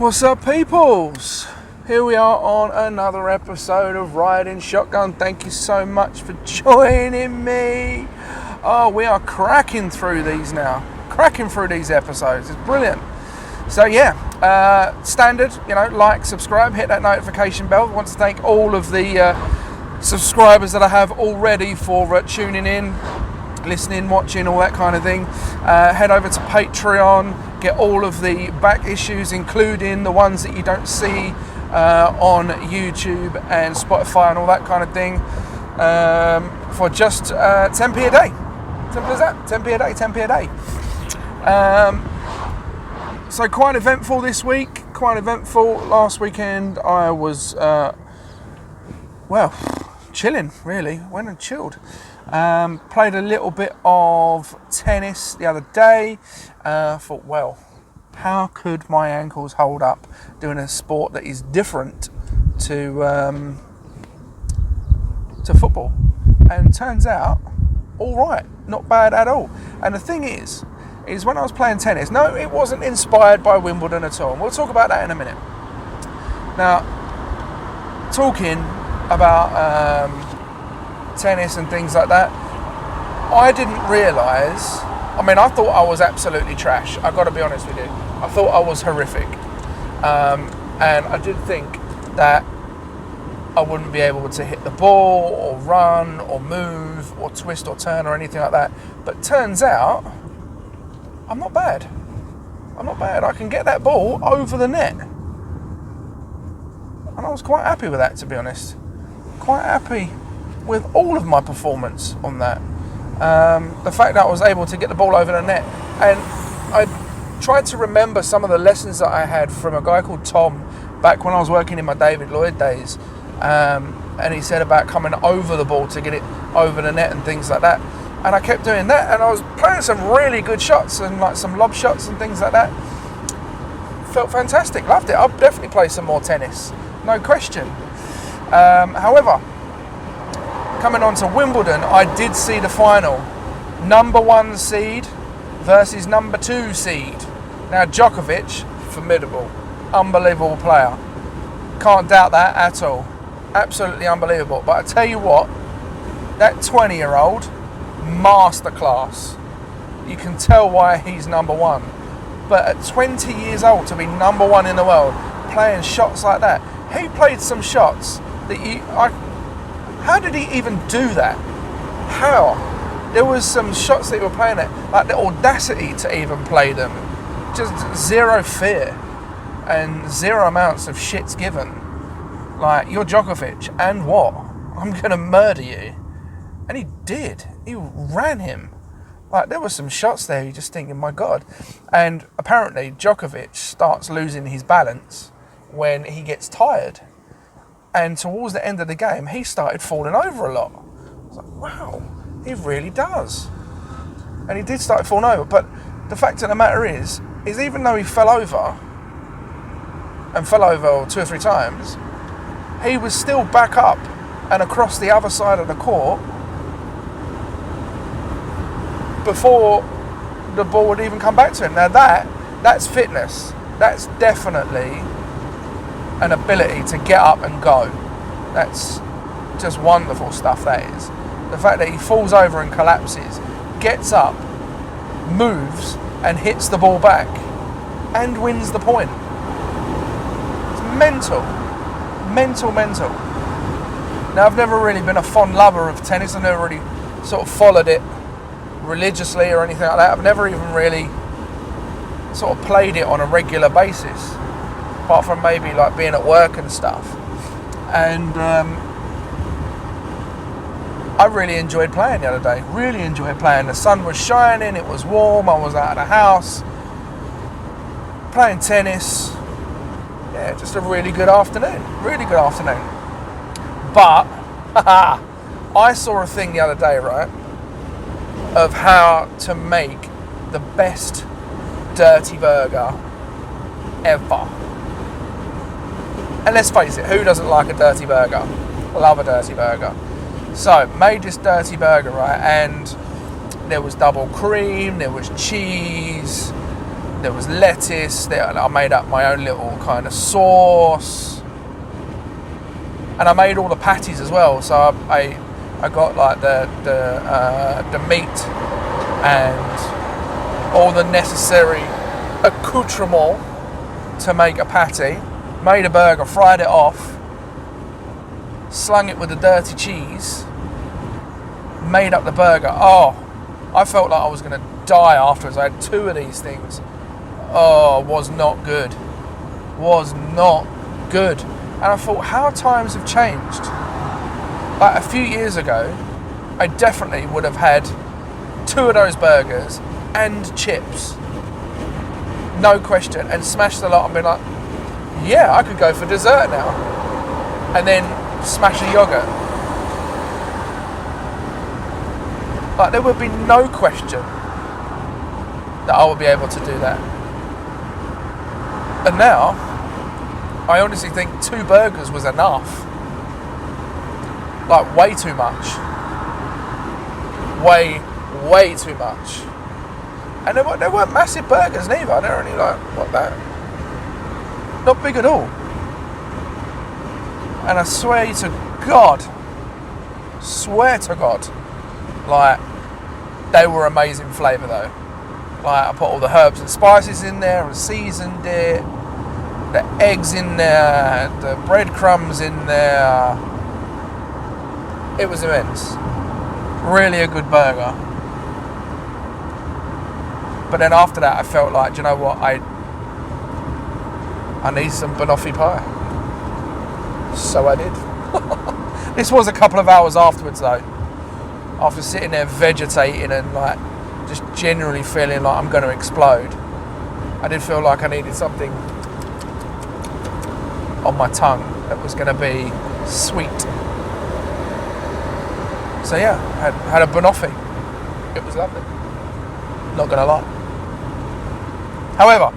What's up, peoples? Here we are on another episode of Riding Shotgun. Thank you so much for joining me. Oh, we are cracking through these now. Cracking through these episodes. It's brilliant. So yeah, standard, like, subscribe, hit that notification bell. I want to thank all of the subscribers that I have already for tuning in, listening, watching, all that kind of thing. Head over to Patreon, get all of the back issues, including the ones that you don't see on YouTube and Spotify and all that kind of thing, for just 10p a day. Simple as that. 10p a day, 10p a day. So quite eventful this week, quite eventful. Last weekend I was, chilling really, went and chilled. Played a little bit of tennis the other day. Thought, well, how could my ankles hold up doing a sport that is different to football? And turns out, all right, not bad at all. And the thing is when I was playing tennis, no, it wasn't inspired by Wimbledon at all. And we'll talk about that in a minute. Now, talking about tennis and things like that, I didn't realise, I thought I was absolutely trash. I've got to be honest with you. I thought I was horrific. And I did think that I wouldn't be able to hit the ball or run or move or twist or turn or anything like that. But turns out, I'm not bad. I can get that ball over the net. And I was quite happy with that, to be honest. Quite happy with all of my performance on that. The fact that I was able to get the ball over the net. And I tried to remember some of the lessons that I had from a guy called Tom back when I was working in my David Lloyd days. And he said about coming over the ball to get it over the net and things like that. And I kept doing that, and I was playing some really good shots and like some lob shots and things like that. Felt fantastic, loved it. I'll definitely play some more tennis, no question. However, coming on to Wimbledon, I did see the final. Number 1 seed versus number 2 seed. Now, Djokovic, formidable, unbelievable player. Can't doubt that at all. Absolutely unbelievable. But I tell you what, that 20-year-old, masterclass. You can tell why he's number 1. But at 20 years old, to be number 1 in the world, playing shots like that, he played some shots that how did he even do that? How? There was some shots that he was playing at, like the audacity to even play them. Just zero fear and zero amounts of shits given. Like, you're Djokovic, and what? I'm going to murder you. And he did. He ran him. Like, there were some shots there, you're just thinking, my God. And apparently, Djokovic starts losing his balance when he gets tired. And towards the end of the game, he started falling over a lot. I was like, wow, he really does. And he did start falling over. But the fact of the matter is even though he fell over 2 or 3 times, he was still back up and across the other side of the court before the ball would even come back to him. Now that's fitness. That's definitely an ability to get up and go. That's just wonderful stuff, that is. The fact that he falls over and collapses, gets up, moves and hits the ball back and wins the point. It's mental. Now, I've never really been a fond lover of tennis. I've never really sort of followed it religiously or anything like that. I've never even really sort of played it on a regular basis, apart from maybe like being at work and stuff. And I really enjoyed playing the other day. Really enjoyed playing. The sun was shining, it was warm, I was out of the house playing tennis. Yeah, just a really good afternoon. But I saw a thing the other day, right, of how to make the best dirty burger ever. And let's face it, who doesn't like a dirty burger? Love a dirty burger. So, made this dirty burger, right, and there was double cream, there was cheese, There was lettuce. I made up my own little kind of sauce, and I made all the patties as well. So I got like the meat and all the necessary accoutrement to make a patty. Made a burger, fried it off, slung it with the dirty cheese, made up the burger. Oh, I felt like I was going to die afterwards. I had 2 of these things. Oh, was not good. Was not good. And I thought, how times have changed. Like a few years ago, I definitely would have had 2 of those burgers and chips. No question. And smashed a lot and been like, yeah, I could go for dessert now. And then smash a yogurt. Like, there would be no question that I would be able to do that. And now, I honestly think 2 burgers was enough. Like, way too much. Way too much. And they weren't massive burgers neither. They're only like, what, that? Not big at all. And I swear to God, like, they were amazing flavour though. Like, I put all the herbs and spices in there and seasoned it, the eggs in there, the breadcrumbs in there. It was immense. Really a good burger. But then after that, I felt like, do you know what, I need some banoffee pie. So I did. This was a couple of hours afterwards though. After sitting there vegetating and like just generally feeling like I'm going to explode, I did feel like I needed something on my tongue that was going to be sweet. So yeah, had a banoffee. It was lovely. Not going to lie. However,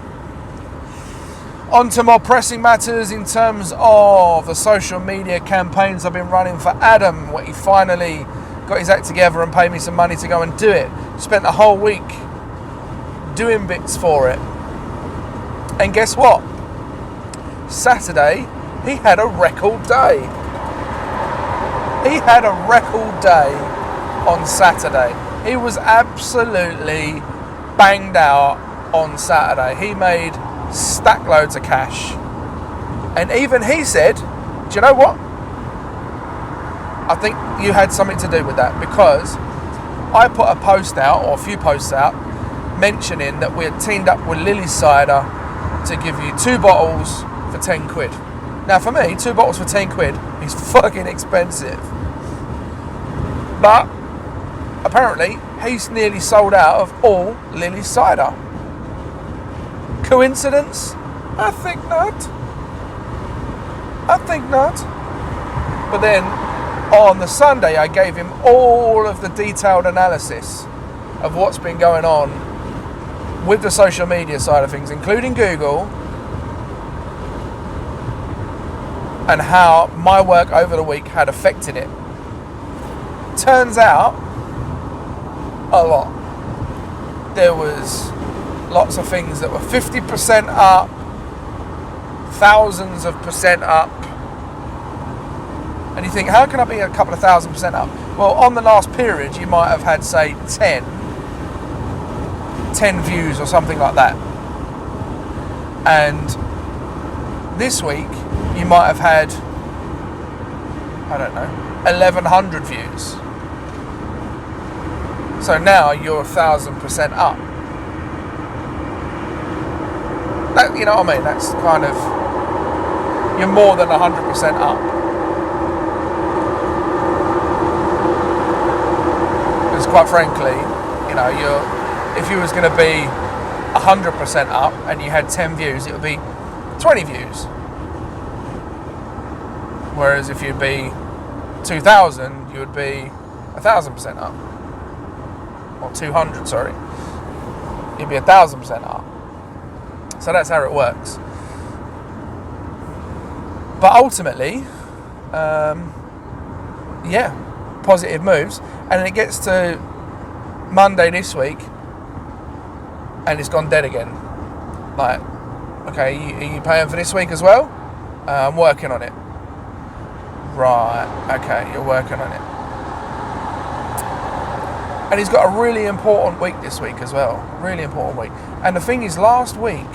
on to more pressing matters in terms of the social media campaigns I've been running for Adam. He finally got his act together and paid me some money to go and do it. Spent the whole week doing bits for it. And guess what? Saturday, he had a record day. He had a record day on Saturday. He was absolutely banged out on Saturday. He made stack loads of cash. And even he said, do you know what? I think you had something to do with that, because I put a post out, or a few posts out, mentioning that we had teamed up with Lily's Cider to give you 2 bottles for 10 quid. Now for me, 2 bottles for 10 quid is fucking expensive. But apparently he's nearly sold out of all Lily's Cider. Coincidence? I think not. But then on the Sunday, I gave him all of the detailed analysis of what's been going on with the social media side of things, including Google, and how my work over the week had affected it. Turns out, a lot. There was lots of things that were 50% up, thousands of percent up. And you think, how can I be a couple of 1,000% up? Well, on the last period, you might have had, say, 10 views or something like that. And this week, you might have had, I don't know, 1,100 views. So now you're 1,000% up. That, you know what I mean? That's kind of, you're more than 100% up. Because quite frankly, you know, if you was going to be 100% up and you had 10 views, it would be 20 views. Whereas if you'd be 2,000, you would be 1,000% up. Or 200, sorry. You'd be 1,000% up. So that's how it works. But ultimately, positive moves. And then it gets to Monday this week, and it's gone dead again. Like, okay, are you paying for this week as well? I'm working on it. Right, okay, you're working on it. And he's got a really important week this week as well. Really important week. And the thing is, last week,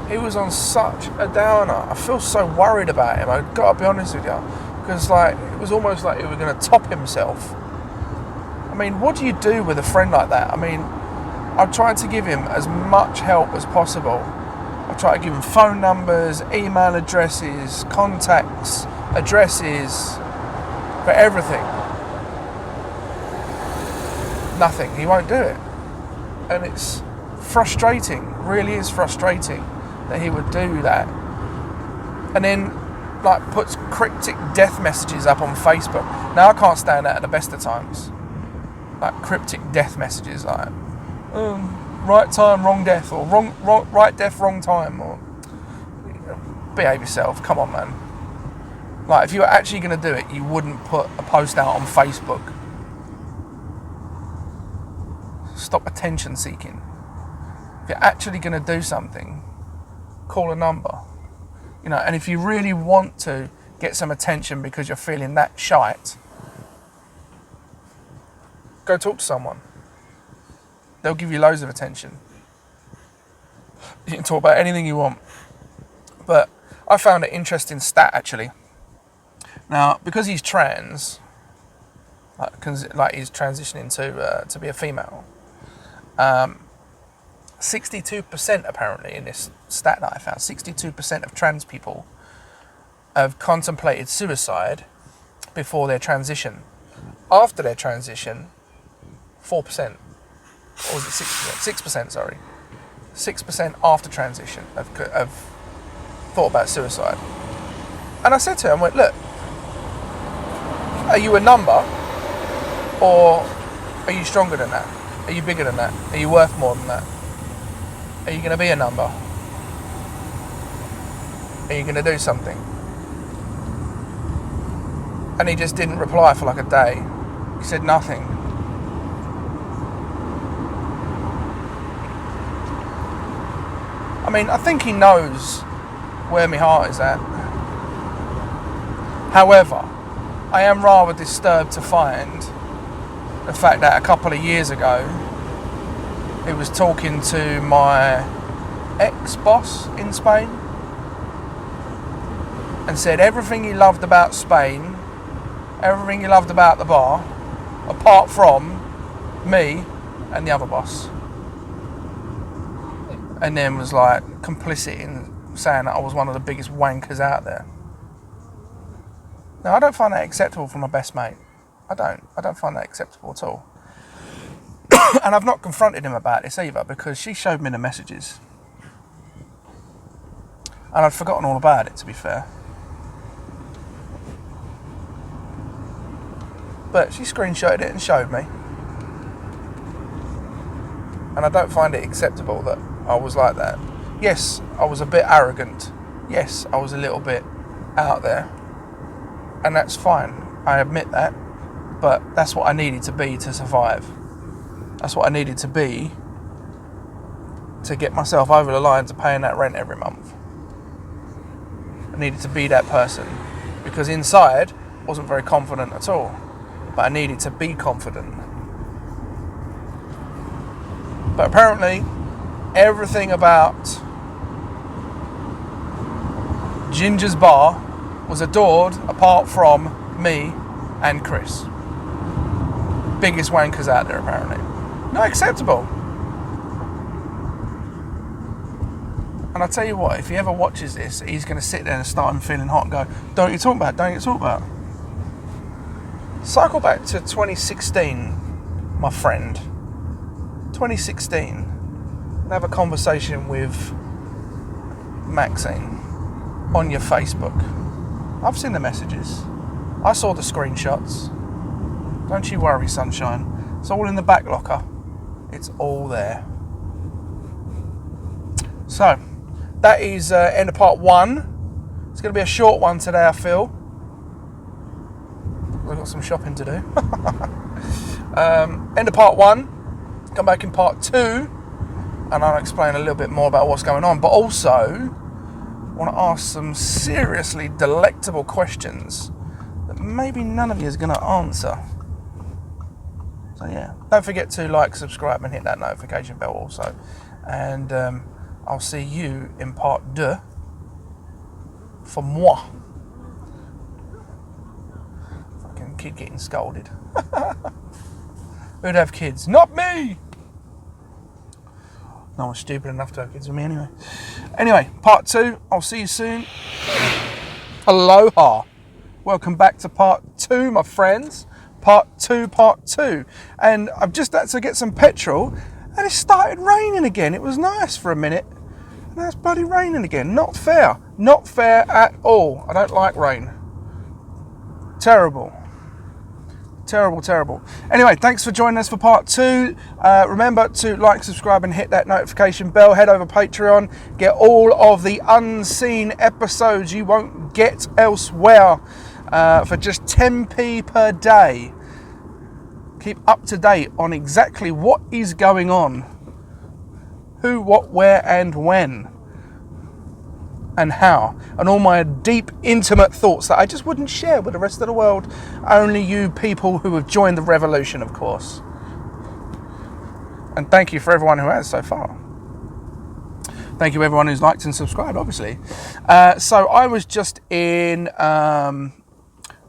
he was on such a downer. I feel so worried about him. I've got to be honest with you. Because, like, it was almost like he was going to top himself. I mean, what do you do with a friend like that? I mean, I've tried to give him as much help as possible. I've tried to give him phone numbers, email addresses, contacts, addresses, for everything. Nothing. He won't do it. And it's frustrating. Really is frustrating that he would do that. And then, like, puts cryptic death messages up on Facebook. Now, I can't stand that at the best of times. Like, cryptic death messages, like, right time, wrong death, or right death, wrong time, or behave yourself. Come on, man. Like, if you were actually going to do it, you wouldn't put a post out on Facebook. Stop attention seeking. If you're actually going to do something, call a number. You know, and if you really want to get some attention because you're feeling that shite, go talk to someone. They'll give you loads of attention. You can talk about anything you want. But I found an interesting stat, actually. Now, because he's trans, like he's transitioning to be a female, 62% apparently in this stat that I found, 62% of trans people have contemplated suicide before their transition. After their transition, 4%. Or was it 6%? 6%, sorry. 6% after transition have thought about suicide. And I said to him, I went, look, are you a number, or are you stronger than that? Are you bigger than that? Are you worth more than that? Are you going to be a number? Are you going to do something? And he just didn't reply for like a day. He said nothing. I mean, I think he knows where my heart is at. However, I am rather disturbed to find the fact that a couple of years ago he was talking to my ex-boss in Spain and said everything he loved about Spain, everything he loved about the bar, apart from me and the other boss. And then was like complicit in saying that I was one of the biggest wankers out there. Now, I don't find that acceptable from my best mate. I don't find that acceptable at all. And I've not confronted him about this either, because she showed me the messages. And I'd forgotten all about it, to be fair. But she screenshotted it and showed me. And I don't find it acceptable that I was like that. Yes, I was a bit arrogant. Yes, I was a little bit out there. And that's fine. I admit that. But that's what I needed to be to survive. That's what I needed to be to get myself over the line to paying that rent every month. I needed to be that person. Because inside, I wasn't very confident at all. But I needed to be confident. But apparently, everything about Ginger's Bar was adored apart from me and Chris. Biggest wankers out there, apparently. Not acceptable. And I tell you what, if he ever watches this, he's going to sit there and start him feeling hot and go, don't you talk about it, don't you talk about it. Cycle back to 2016, my friend. 2016. And have a conversation with Maxine on your Facebook. I've seen the messages. I saw the screenshots. Don't you worry, sunshine. It's all in the back locker. It's all there. So, that is end of part 1. It's going to be a short one today, I feel. I've got some shopping to do. End of part 1. Come back in part 2. and I'll explain a little bit more about what's going on. But also, I want to ask some seriously delectable questions that maybe none of you is going to answer. So yeah, don't forget to like, subscribe, and hit that notification bell also. And I'll see you in part 2 for moi. Fucking kid getting scolded. Who'd have kids? Not me! No one's stupid enough to have kids with me anyway. Anyway, part 2. I'll see you soon. Aloha. Welcome back to part 2, my friends. Part 2. And I've just had to get some petrol, and it started raining again. It was nice for a minute. And now it's bloody raining again. Not fair. Not fair at all. I don't like rain. Terrible. Terrible. Anyway, thanks for joining us for part 2. Remember to like, subscribe, and hit that notification bell. Head over Patreon. Get all of the unseen episodes you won't get elsewhere for just 10p per day. Keep up to date on exactly what is going on. Who, what, where, and when. And how, and all my deep, intimate thoughts that I just wouldn't share with the rest of the world. Only you people who have joined the revolution, of course. And thank you for everyone who has so far. Thank you everyone who's liked and subscribed, obviously. So I was just in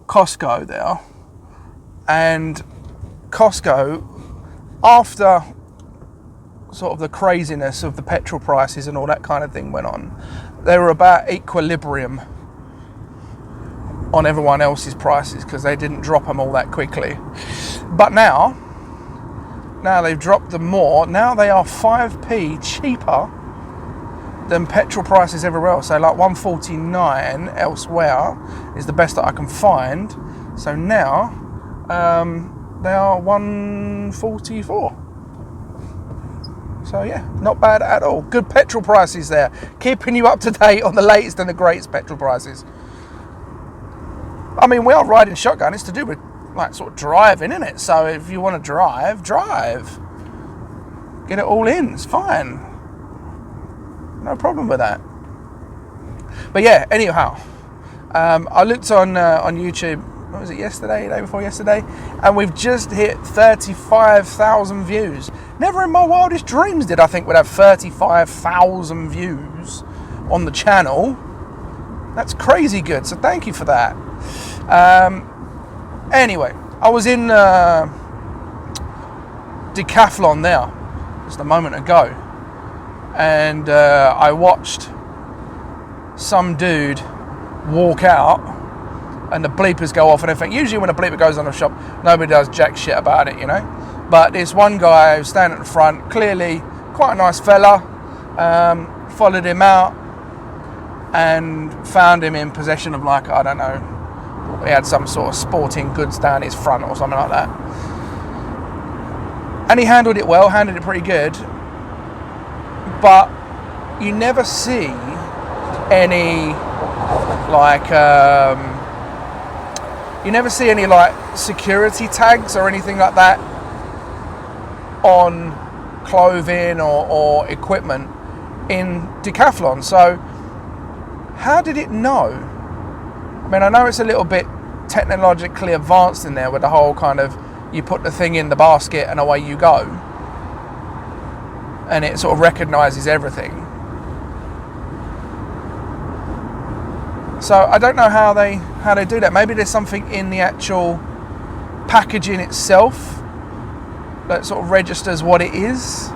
Costco there, and Costco, after sort of the craziness of the petrol prices and all that kind of thing went on, they were about equilibrium on everyone else's prices because they didn't drop them all that quickly. But now they've dropped them more. Now they are 5p cheaper than petrol prices everywhere else. So like 149 elsewhere is the best that I can find. So now they are 144. So yeah, not bad at all. Good petrol prices there. Keeping you up to date on the latest and the greatest petrol prices. I mean, we are riding shotgun. It's to do with like sort of driving, isn't it? So if you want to drive. Get it all in. It's fine. No problem with that. But yeah, anyhow, I looked on YouTube. What was it, yesterday, the day before yesterday? And we've just hit 35,000 views. Never in my wildest dreams did I think we'd have 35,000 views on the channel. That's crazy good, so thank you for that. Anyway, I was in Decathlon there just a moment ago, and I watched some dude walk out, and the bleepers go off and everything. Usually when a bleeper goes on a shop, nobody does jack shit about it, you know. But this one guy who's standing at the front, clearly quite a nice fella, followed him out and found him in possession of, like, I don't know, he had some sort of sporting goods down his front or something like that. And he handled it well, handled it pretty good. But you never see any, like, security tags or anything like that on clothing or equipment in Decathlon. So how did it know? I mean, I know it's a little bit technologically advanced in there with the whole kind of, you put the thing in the basket and away you go, and it sort of recognises everything. So I don't know how they do that. Maybe there's something in the actual packaging itself that sort of registers what it is.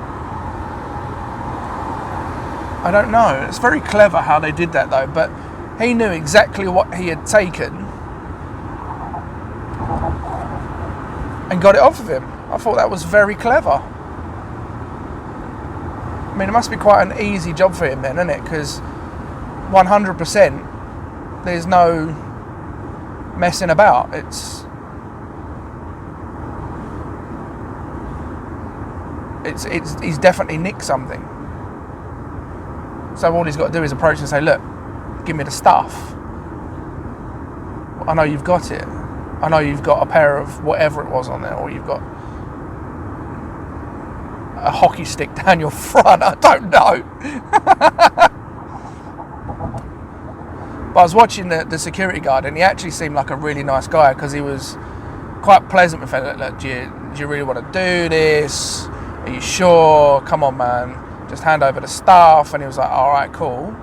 I don't know. It's very clever how they did that though, but he knew exactly what he had taken and got it off of him. I thought that was very clever. I mean, it must be quite an easy job for him then, isn't it? Because 100%, there's no messing about. He's definitely nicked something. So all he's got to do is approach and say, look, give me the stuff. I know you've got it. I know you've got a pair of whatever it was on there, or you've got a hockey stick down your front. I don't know. But I was watching the security guard, and he actually seemed like a really nice guy, because he was quite pleasant with it. Like, do you really want to do this? Are you sure? Come on, man. Just hand over the stuff. And he was like, all right, cool.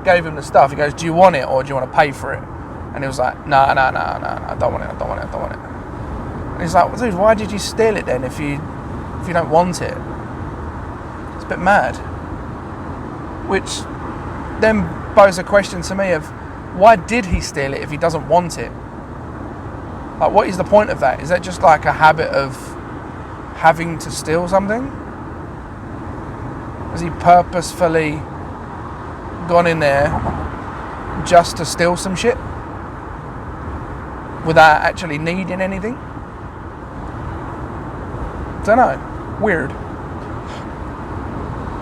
Gave him the stuff. He goes, do you want it, or do you want to pay for it? And he was like, no, I don't want it. And he's like, well, dude, why did you steal it then if you don't want it? It's a bit mad. Which then poses a question to me of, why did he steal it if he doesn't want it? Like, what is the point of that? Is that just like a habit of having to steal something? Has he purposefully gone in there just to steal some shit without actually needing anything? Don't know. Weird.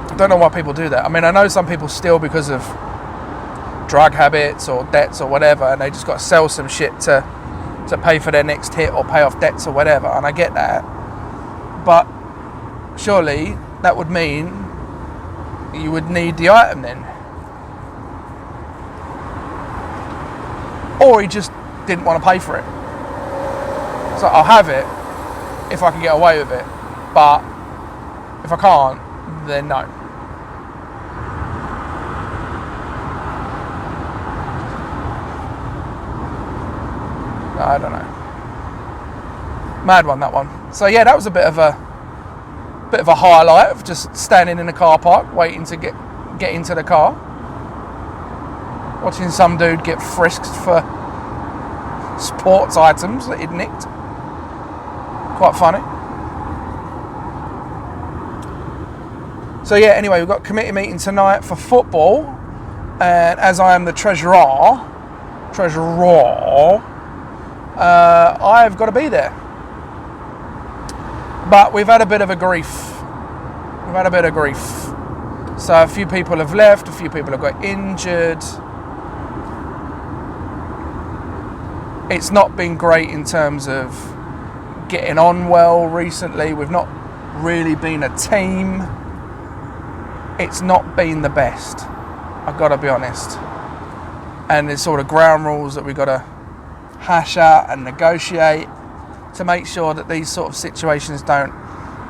I don't know why people do that. I mean, I know some people steal because of drug habits or debts or whatever, and they just got to sell some shit to pay for their next hit or pay off debts or whatever, and I get that. But surely that would mean you would need the item then. Or he just didn't want to pay for it. So I'll have it if I can get away with it, but if I can't, then no. I don't know. Mad one, that one. So yeah, that was a bit of a highlight of just standing in the car park waiting to get into the car, watching some dude get frisked for sports items that he'd nicked. Quite funny. So yeah, anyway, we've got committee meeting tonight for football, and as I am the treasurer, I've got to be there. But we've had a bit of grief. So a few people have left, a few people have got injured. It's not been great in terms of getting on well recently. We've not really been a team. It's not been the best, I've got to be honest. And there's sort of ground rules that we've got to hash out and negotiate to make sure that these sort of situations don't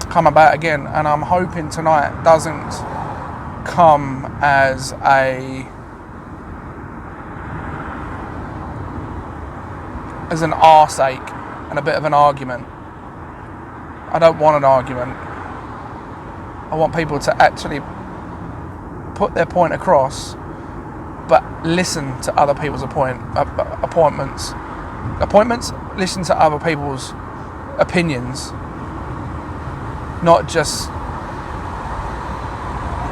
come about again. And I'm hoping tonight doesn't come as an arse ache and a bit of an argument. I don't want an argument. I want people to actually put their point across, but listen to other people's appointments. Listen to other people's opinions, not just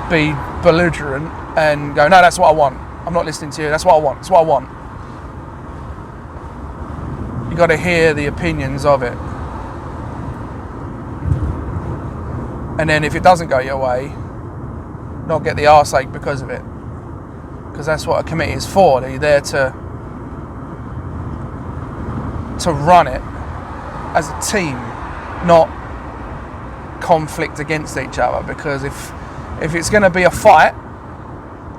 be belligerent and go, no, that's what I want. I'm not listening to you. That's what I want. That's what I want. You got to hear the opinions of it, and then if it doesn't go your way, not get the arse ache because of it. Because that's what a committee is for. They're there to run it as a team, not conflict against each other. Because if it's going to be a fight,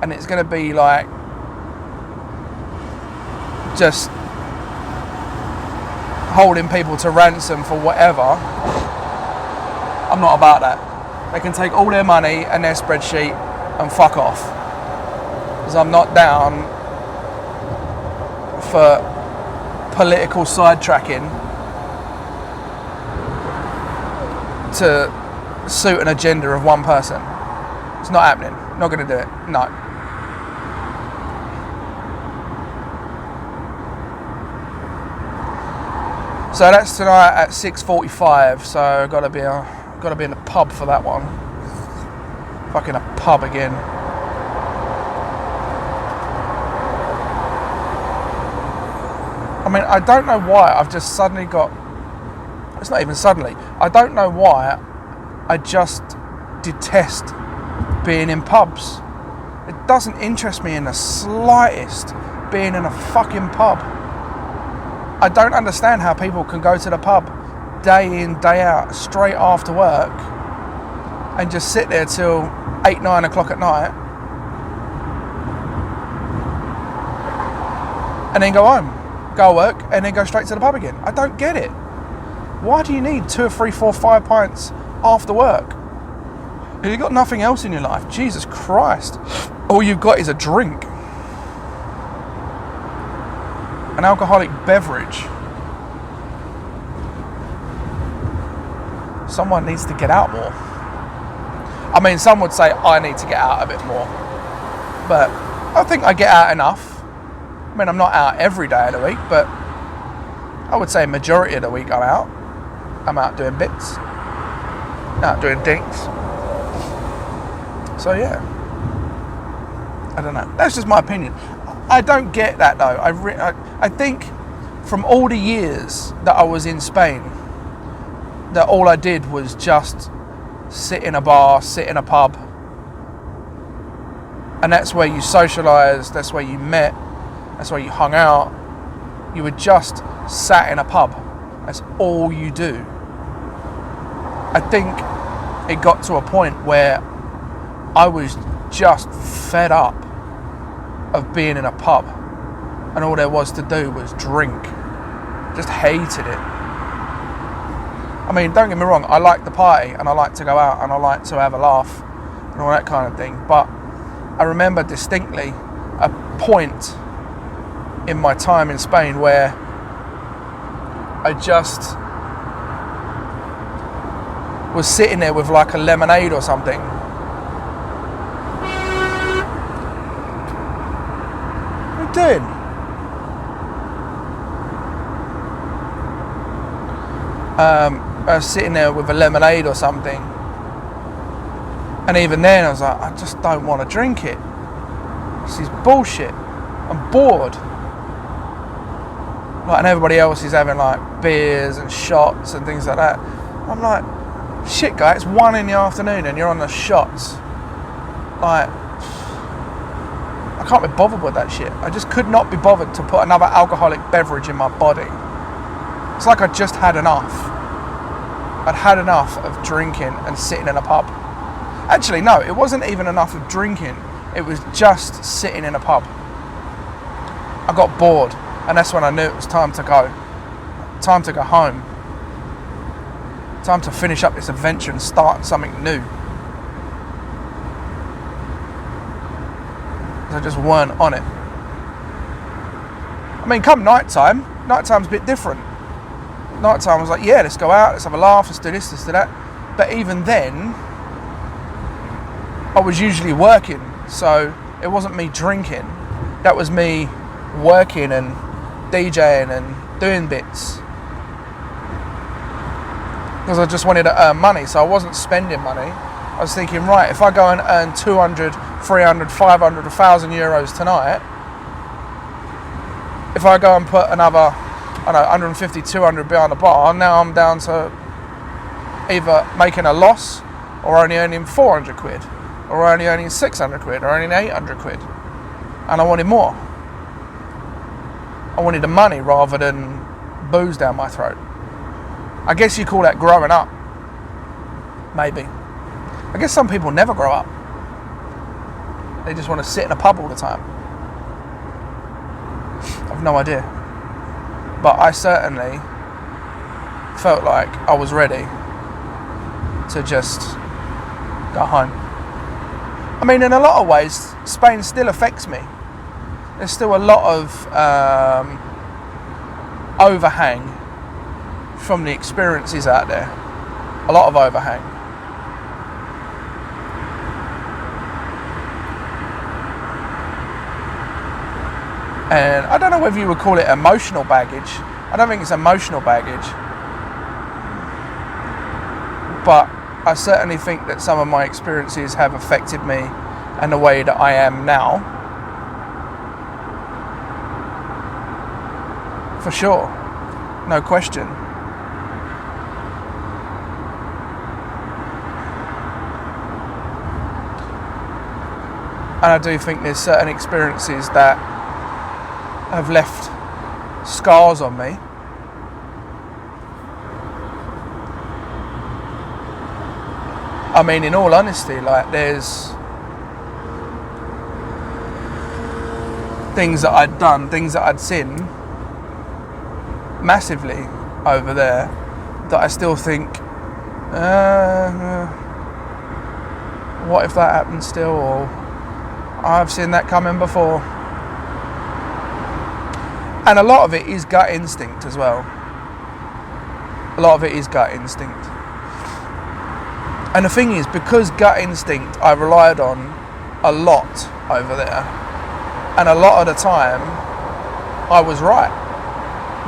and it's going to be like just holding people to ransom for whatever, I'm not about that. They can take all their money and their spreadsheet and fuck off. Because I'm not down for political sidetracking to suit an agenda of one person. It's not happening. Not going to do it. No. So that's tonight at 6:45. So I've got to be in the pub for that one. Fucking a pub again. I mean, I don't know why I've just suddenly got... It's not even suddenly. I don't know why I just detest being in pubs. It doesn't interest me in the slightest being in a fucking pub. I don't understand how people can go to the pub day in, day out, straight after work and just sit there till 8, 9 o'clock at night, and then go home, go work, and then go straight to the pub again. I don't get it. Why do you need 2 or 3, 4, 5 pints after work? If you've got nothing else in your life, Jesus Christ, all you've got is a drink. An alcoholic beverage. Someone needs to get out more. I mean, some would say I need to get out a bit more, but I think I get out enough. I mean, I'm not out every day of the week, but I would say majority of the week I'm out. I'm out doing bits, out doing things. So yeah, I don't know. That's just my opinion. I don't get that though. I think from all the years that I was in Spain, that all I did was just sit in a bar, sit in a pub, and that's where you socialised, that's where you met, that's where you hung out. You were just sat in a pub. That's all you do. I think it got to a point where I was just fed up of being in a pub, and all there was to do was drink. Just hated it. I mean, don't get me wrong, I like the party and I like to go out and I like to have a laugh and all that kind of thing, but I remember distinctly a point in my time in Spain where I just was sitting there with like a lemonade or something. What are you doing? I was sitting there with a lemonade or something, and even then I was like, I just don't want to drink it. This is bullshit. I'm bored. Like, and everybody else is having like beers and shots and things like that. I'm like, shit, guy, it's 1 PM and you're on the shots. Like, I can't be bothered with that shit. I just could not be bothered to put another alcoholic beverage in my body. It's like I just had enough. I'd had enough of drinking and sitting in a pub. Actually, no, it wasn't even enough of drinking. It was just sitting in a pub. I got bored, and that's when I knew it was time to go. Time to go home. Time to finish up this adventure and start something new. Because I just weren't on it. I mean, come nightime's a bit different. Nighttime I was like, yeah, let's go out, let's have a laugh, let's do this, let's do that. But even then, I was usually working, so it wasn't me drinking. That was me working and DJing and doing bits. Because I just wanted to earn money, so I wasn't spending money. I was thinking, right, if I go and earn 200, 300, 500, 1,000 euros tonight, if I go and put another, I don't know, 150, 200 behind the bar, now I'm down to either making a loss or only earning 400 quid or only earning 600 quid or earning 800 quid. And I wanted more. I wanted the money rather than booze down my throat. I guess you call that growing up. Maybe. I guess some people never grow up. They just want to sit in a pub all the time. I've no idea. But I certainly felt like I was ready to just go home. I mean, in a lot of ways, Spain still affects me. There's still a lot of overhang from the experiences out there. A lot of overhang. And I don't know whether you would call it emotional baggage. I don't think it's emotional baggage. But I certainly think that some of my experiences have affected me and the way that I am now. For sure. No question. And I do think there's certain experiences that have left scars on me. I mean, in all honesty, like, there's things that I'd done, things that I'd seen massively over there that I still think, what if that happened still, or I've seen that coming before. And a lot of it is gut instinct as well. A lot of it is gut instinct. And the thing is, because gut instinct I relied on a lot over there, and a lot of the time I was right.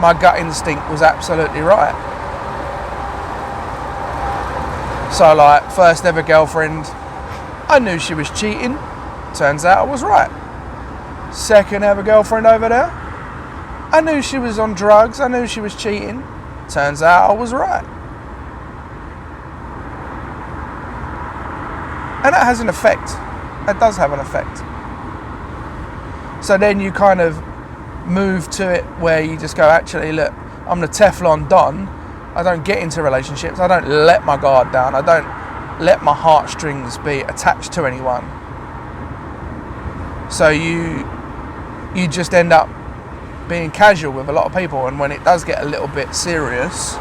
My gut instinct was absolutely right. So, like, first ever girlfriend, I knew she was cheating. Turns out I was right. Second ever girlfriend over there, I knew she was on drugs. I knew she was cheating. Turns out I was right. And that has an effect. That does have an effect. So then you kind of move to it where you just go, actually, look, I'm the Teflon Don. I don't get into relationships. I don't let my guard down. I don't let my heartstrings be attached to anyone. So you just end up being casual with a lot of people, and when it does get a little bit serious,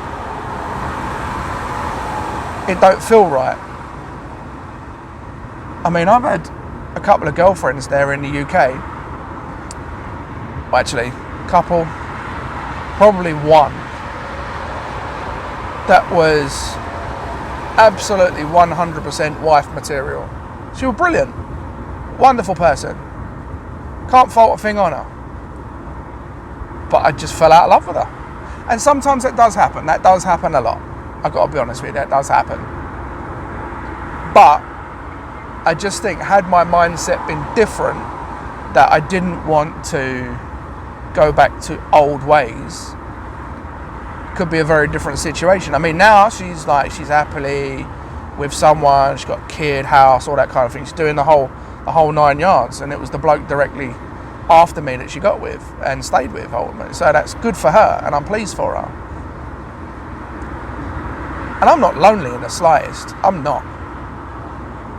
it don't feel right. I mean, I've had a couple of girlfriends there in the UK. Well, actually, couple, probably one, that was absolutely 100% wife material. She was brilliant, wonderful person. Can't fault a thing on her. But I just fell out of love with her. And sometimes that does happen. That does happen a lot. I've got to be honest with you, that does happen. But I just think, had my mindset been different, that I didn't want to go back to old ways, could be a very different situation. I mean, now she's happily with someone, she's got a kid, house, all that kind of thing. She's doing the whole 9 yards, and it was the bloke directly after me that she got with and stayed with ultimately. So that's good for her, and I'm pleased for her. And I'm not lonely in the slightest. I'm not.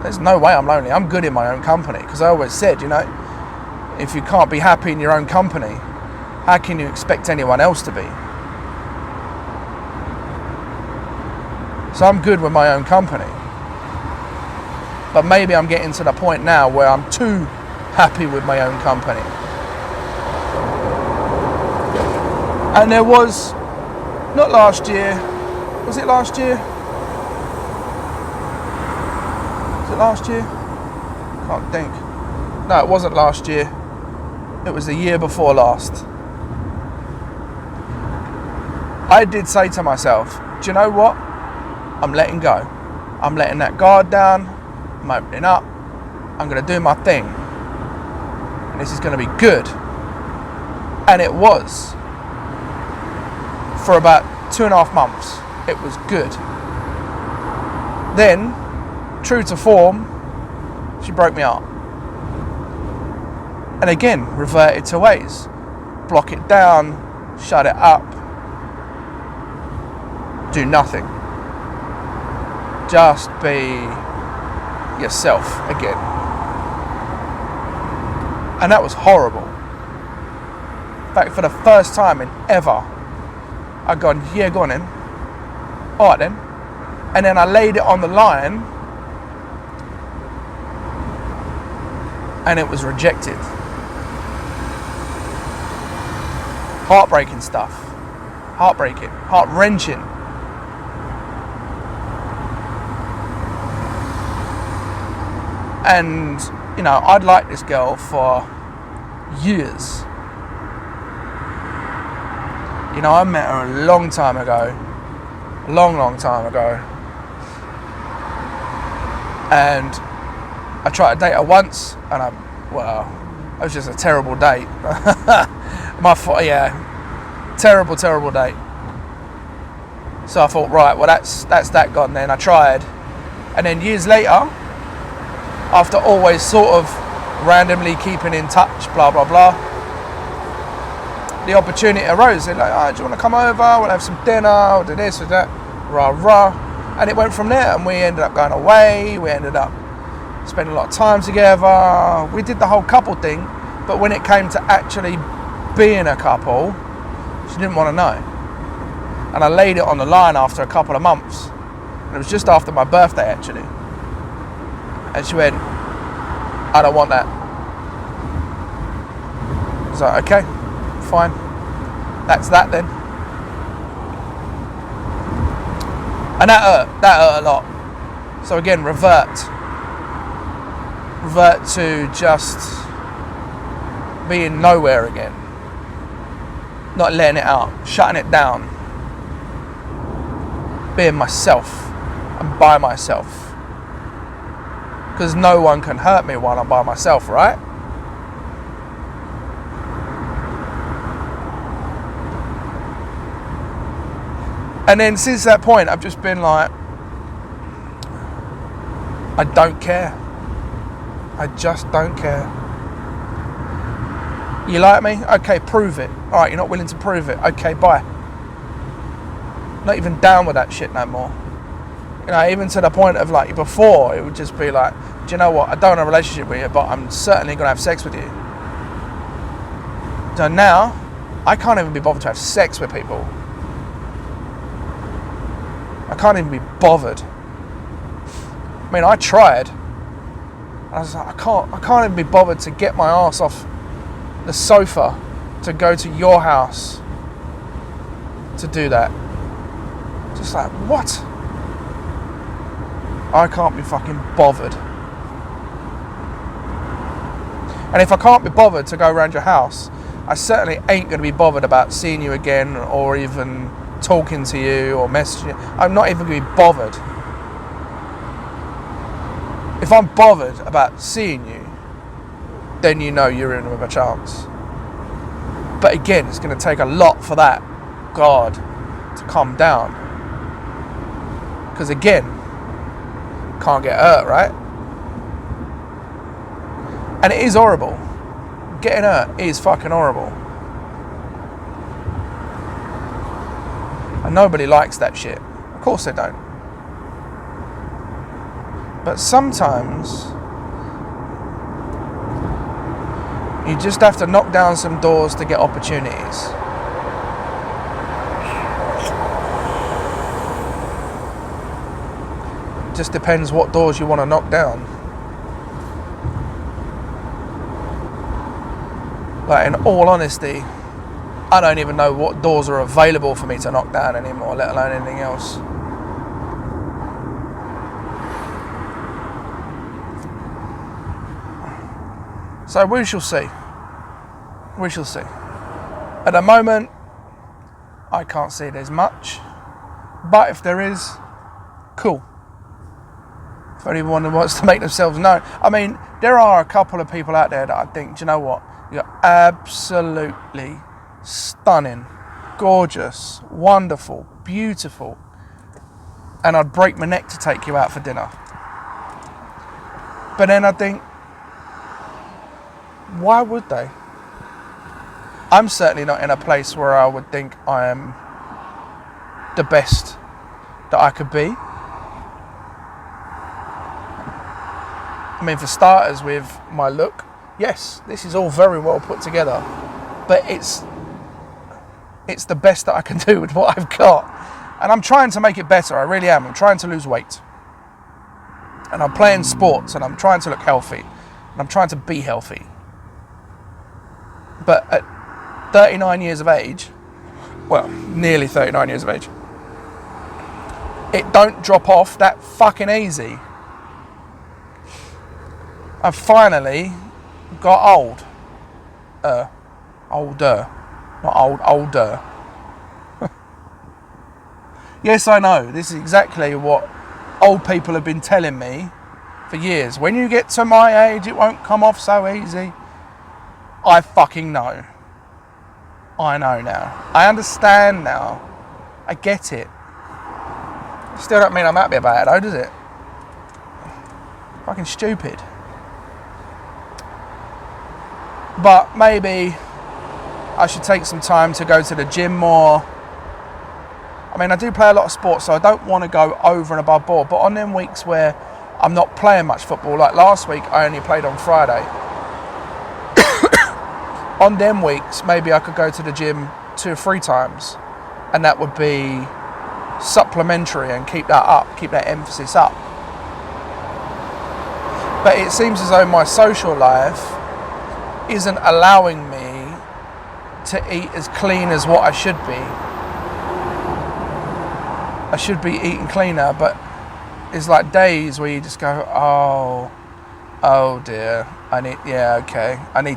There's no way I'm lonely. I'm good in my own company, because I always said, you know, if you can't be happy in your own company, how can you expect anyone else to be? So I'm good with my own company. But maybe I'm getting to the point now where I'm too happy with my own company. And there was, not last year, was it last year? Was it last year? Can't think. No, it wasn't last year. It was the year before last. I did say to myself, do you know what? I'm letting go. I'm letting that guard down. I'm opening up. I'm going to do my thing. And this is going to be good. And it was. For about 2.5 months, it was good. Then, true to form, she broke me up. And again, reverted to ways. Block it down, shut it up, do nothing. Just be yourself again. And that was horrible. In fact, for the first time in ever, I'd gone, yeah, go on then. Alright then. And then I laid it on the line, and it was rejected. Heartbreaking stuff. Heartbreaking. Heart-wrenching. And, you know, I'd liked this girl for years. You know, I met her a long time ago. A long time ago. And I tried to date her once, and it was just a terrible date. Terrible date. So I thought, right, well, that's that gone then. I tried. And then years later, after always sort of randomly keeping in touch, blah, blah, blah, the opportunity arose. They're like, oh, do you want to come over? We'll have some dinner, we'll do this or that, rah, rah. And it went from there, and we ended up going away, we ended up spending a lot of time together, we did the whole couple thing, but when it came to actually being a couple, she didn't want to know. And I laid it on the line after a couple of months, and it was just after my birthday actually, and she went, I don't want that. I was like, okay, fine, that's that then. And that hurt a lot. So again, revert to just being nowhere again, not letting it out, shutting it down, being myself and by myself, because no one can hurt me while I'm by myself, right? And then since that point, I've just been like, I don't care. I just don't care. You like me? Okay, prove it. Alright, you're not willing to prove it. Okay, bye. Not even down with that shit no more. You know, even to the point of like, before, it would just be like, do you know what? I don't want a relationship with you, but I'm certainly going to have sex with you. So now, I can't even be bothered to have sex with people. I can't even be bothered. I mean, I tried. I was like, I can't even be bothered to get my ass off the sofa to go to your house to do that. Just like, what? I can't be fucking bothered. And if I can't be bothered to go around your house, I certainly ain't going to be bothered about seeing you again or even talking to you or messaging you. I'm not even going to be bothered. If I'm bothered about seeing you, then you know you're in with a chance. But again, it's going to take a lot for that guard to come down. Because again, can't get hurt, right? And it is horrible. Getting hurt is fucking horrible. And nobody likes that shit. Of course they don't. But sometimes you just have to knock down some doors to get opportunities. It just depends what doors you want to knock down. Like, in all honesty, I don't even know what doors are available for me to knock down anymore, let alone anything else. So we shall see. We shall see. At the moment, I can't see there's much. But if there is, cool. If anyone wants to make themselves known. I mean, there are a couple of people out there that I think, do you know what? You're absolutely stunning, gorgeous, wonderful, beautiful. And I'd break my neck to take you out for dinner. But then I think, why would they? I'm certainly not in a place where I would think I am the best that I could be. I mean, for starters, with my look, yes, this is all very well put together, but it's the best that I can do with what I've got. And I'm trying to make it better, I really am. I'm trying to lose weight. And I'm playing sports, and I'm trying to look healthy. And I'm trying to be healthy. But at 39 years of age, well, nearly 39 years of age, it don't drop off that fucking easy. I finally got old. Older. Not old, older. Yes, I know. This is exactly what old people have been telling me for years. When you get to my age, it won't come off so easy. I fucking know. I know now. I understand now. I get it. Still don't mean I'm happy about it though, does it? Fucking stupid. But maybe I should take some time to go to the gym more. I mean, I do play a lot of sports, so I don't want to go over and above board. But on them weeks where I'm not playing much football, like last week, I only played on Friday. On them weeks, maybe I could go to the gym 2 or 3 times, and that would be supplementary and keep that up, keep that emphasis up. But it seems as though my social life isn't allowing me to eat as clean as what I should be. I should be eating cleaner, but it's like days where you just go, oh dear, I need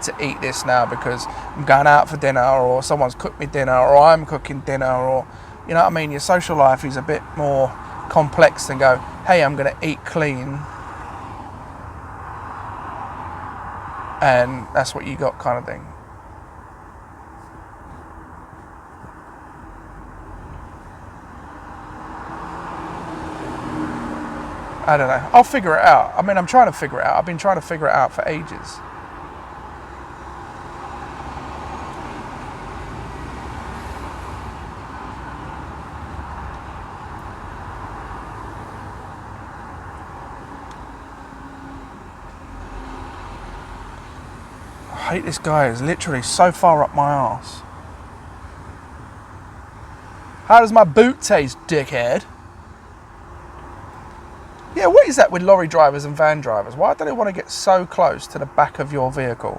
to eat this now because I'm going out for dinner, or someone's cooked me dinner, or I'm cooking dinner, or, you know what I mean? Your social life is a bit more complex than go, hey, I'm going to eat clean, and that's what you got, kind of thing. I don't know. I'll figure it out. I mean, I'm trying to figure it out. I've been trying to figure it out for ages. I hate this guy. He's literally so far up my arse. How does my boot taste, dickhead? Yeah, what is that with lorry drivers and van drivers? Why do they want to get so close to the back of your vehicle?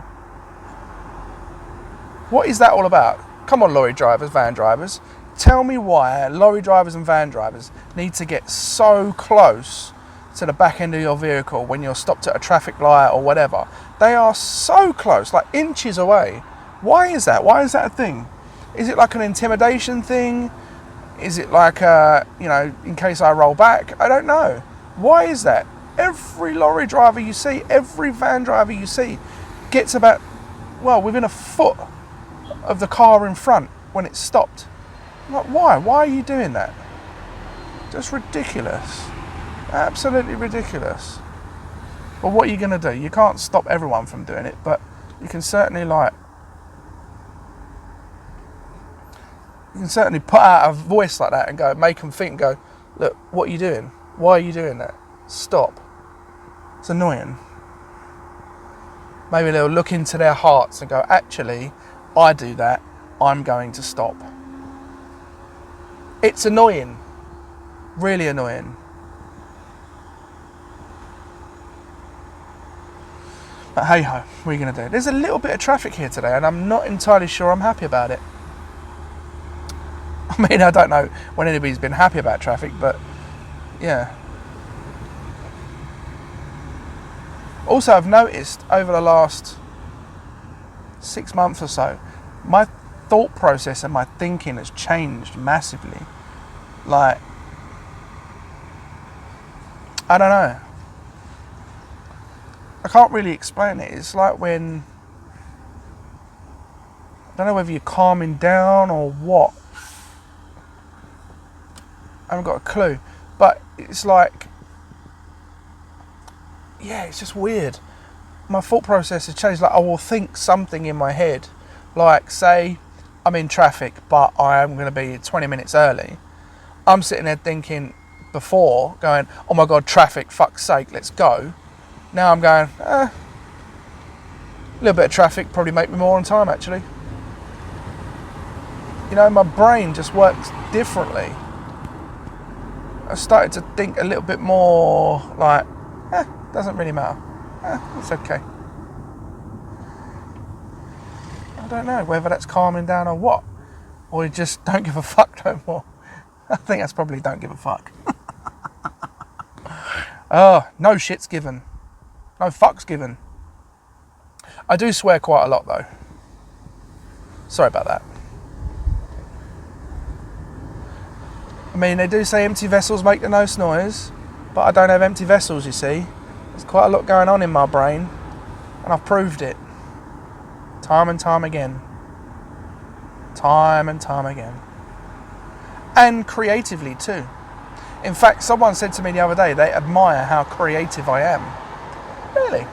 What is that all about? Come on, lorry drivers, van drivers. Tell me why lorry drivers and van drivers need to get so close to the back end of your vehicle when you're stopped at a traffic light or whatever. They are so close, like inches away. Why is that? Why is that a thing? Is it like an intimidation thing? Is it like, in case I roll back? I don't know. Why is that? Every lorry driver you see, every van driver you see gets about, within a foot of the car in front when it's stopped. Like, why? Why are you doing that? Just ridiculous. Absolutely ridiculous. But what are you going to do? You can't stop everyone from doing it, but you can certainly put out a voice like that and go, make them think and go, look, what are you doing? Why are you doing that? Stop. It's annoying. Maybe they'll look into their hearts and go, actually, I do that, I'm going to stop. It's annoying. Really annoying. But hey ho, what are you going to do? There's a little bit of traffic here today and I'm not entirely sure I'm happy about it. I mean, I don't know when anybody's been happy about traffic, but yeah. Also, I've noticed over the last 6 months or so, my thought process and my thinking has changed massively. Like, I don't know. I can't really explain it. It's like when, I don't know whether you're calming down or what. I haven't got a clue. But it's like, yeah, it's just weird. My thought process has changed. Like, I will think something in my head. Like, say, I'm in traffic, but I am going to be 20 minutes early. I'm sitting there thinking before, going, oh my God, traffic, fuck's sake, let's go. Now I'm going, a little bit of traffic probably make me more on time, actually. You know, my brain just works differently. I started to think a little bit more like, doesn't really matter. It's okay. I don't know whether that's calming down or what. Or you just don't give a fuck no more. I think that's probably don't give a fuck. No shit's given. No fuck's given. I do swear quite a lot though. Sorry about that. I mean, they do say empty vessels make the most noise, but I don't have empty vessels, you see. There's quite a lot going on in my brain, and I've proved it. Time and time again. Time and time again. And creatively too. In fact, someone said to me the other day, they admire how creative I am. Really?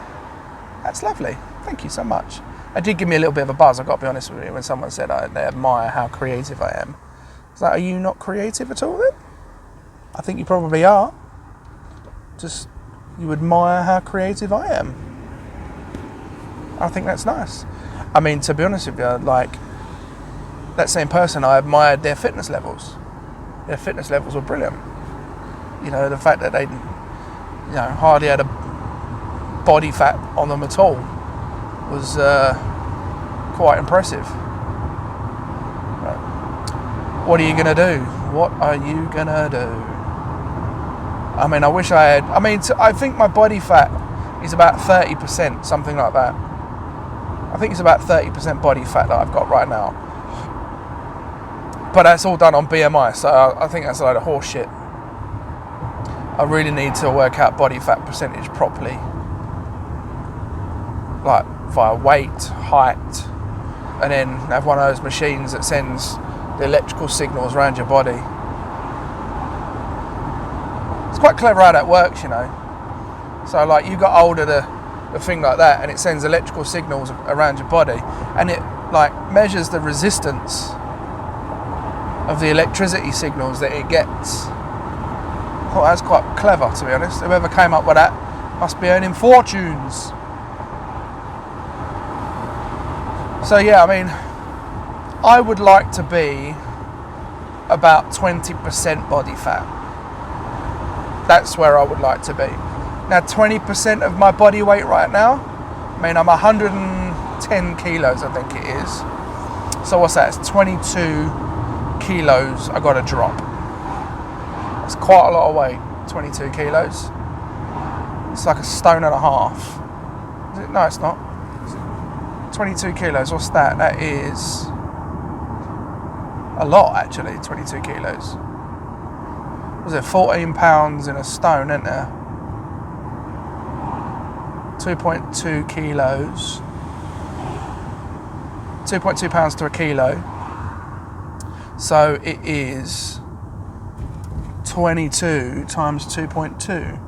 That's lovely. Thank you so much. It did give me a little bit of a buzz, I've got to be honest with you, when someone said they admire how creative I am. So are you not creative at all then? I think you probably are. Just, you admire how creative I am. I think that's nice. I mean, to be honest with you, like, that same person, I admired their fitness levels. Their fitness levels were brilliant. You know, the fact that they, hardly had a body fat on them at all was quite impressive. But what are you going to do? What are you going to do? I mean, I wish I had... I think my body fat is about 30%, something like that. I think it's about 30% body fat that I've got right now. But that's all done on BMI, so I think that's a load of horse shit. I really need to work out body fat percentage properly. Like, via weight, height, and then have one of those machines that sends the electrical signals around your body. It's quite clever how that works, you know. So, like, you got hold of the thing like that, and it sends electrical signals around your body, and it, like, measures the resistance of the electricity signals that it gets. Oh, that's quite clever, to be honest. Whoever came up with that must be earning fortunes. So yeah, I mean, I would like to be about 20% body fat. That's where I would like to be. Now, 20% of my body weight right now, I mean, I'm 110 kilos, I think it is. So what's that? It's 22 kilos I got to drop. It's quite a lot of weight, 22 kilos. It's like a stone and a half. Is it? No, it's not. 22 kilos, what's that? That is a lot, actually, 22 kilos. Was it 14 pounds in a stone, isn't there? 2.2 kilos. 2.2 pounds to a kilo. So it is 22 times 2.2.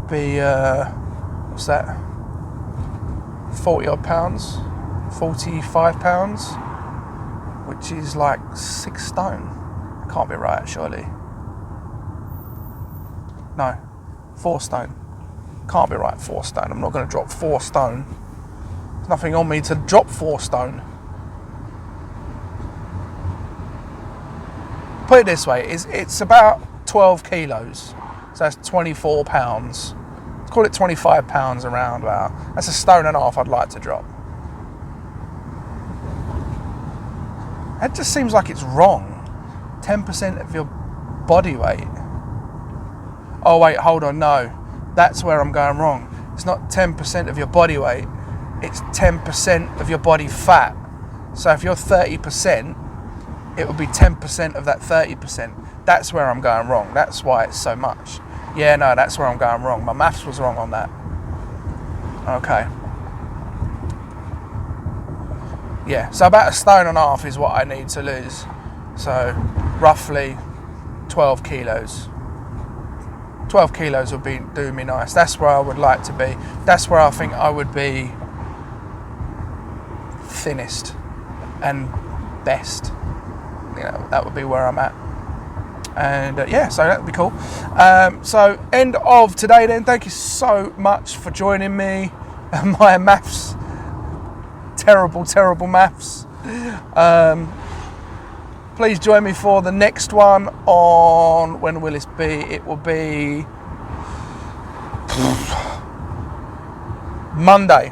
Be, what's that? 40 odd pounds. 45 pounds. Which is like 6 stone. Can't be right, surely. No, 4 stone. Can't be right, 4 stone. I'm not going to drop 4 stone. There's nothing on me to drop 4 stone. Put it this way, it's about 12 kilos. So that's 24 pounds. Let's call it 25 pounds around about. That's a stone and a half I'd like to drop. That just seems like it's wrong. 10% of your body weight. Oh wait, hold on, no. That's where I'm going wrong. It's not 10% of your body weight. It's 10% of your body fat. So if you're 30%, it would be 10% of that 30%. That's where I'm going wrong. That's why it's so much. Yeah, no, that's where I'm going wrong. My maths was wrong on that. Okay. Yeah, so about a stone and a half is what I need to lose. So roughly 12 kilos. 12 kilos would be do me nice. That's where I would like to be. That's where I think I would be thinnest and best. You know, that would be where I'm at. And yeah, so that would be cool. So end of today then. Thank you so much for joining me. My maths, terrible maths. Please join me for the next one on, when will this be? It will be Monday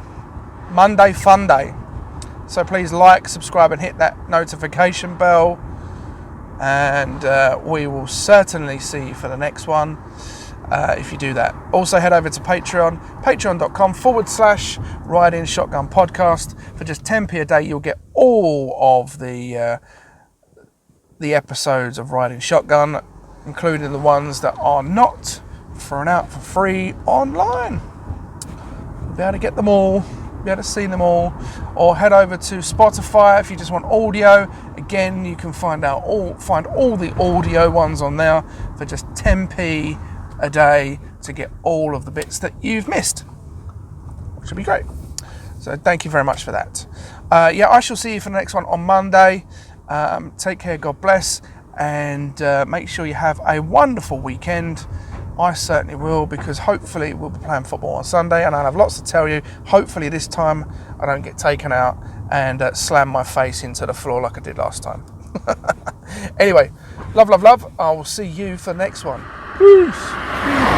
fun day. So please like, subscribe and hit that notification bell, and we will certainly see you for the next one if you do that. Also head over to Patreon, patreon.com/Riding Shotgun Podcast. For just 10p a day you'll get all of the episodes of Riding Shotgun, including the ones that are not thrown out for free online. You'll be able to get them all, be able to see them all, or head over to Spotify if you just want audio. Again, you can find all the audio ones on there for just 10p a day to get all of the bits that you've missed, which would be great. So thank you very much for that. Yeah, I shall see you for the next one on Monday. Take care, God bless, and make sure you have a wonderful weekend. I certainly will, because hopefully we'll be playing football on Sunday and I'll have lots to tell you. Hopefully this time I don't get taken out and slam my face into the floor like I did last time. Anyway, love, love, love. I will see you for the next one. Peace.